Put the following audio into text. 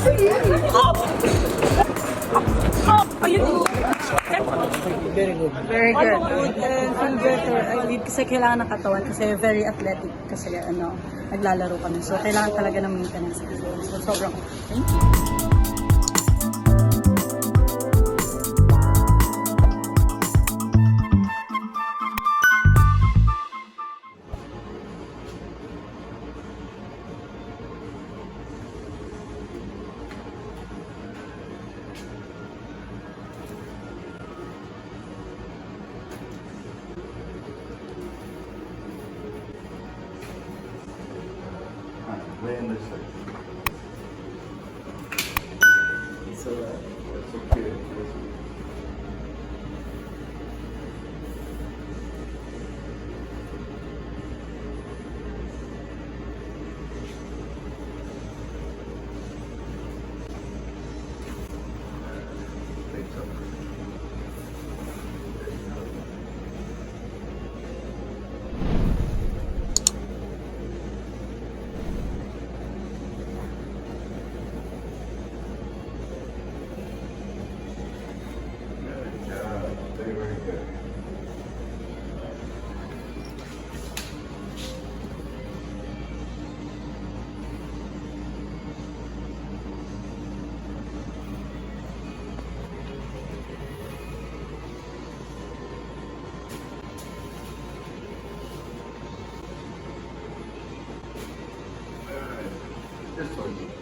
Very good. Very good. Feel better. I need kasi kailangan ng katawan kasi very athletic kasi naglalaro kami. So kailangan talaga ng maintenance. So sobrang thank you. Way in this side. So that's okay. Very good. This one.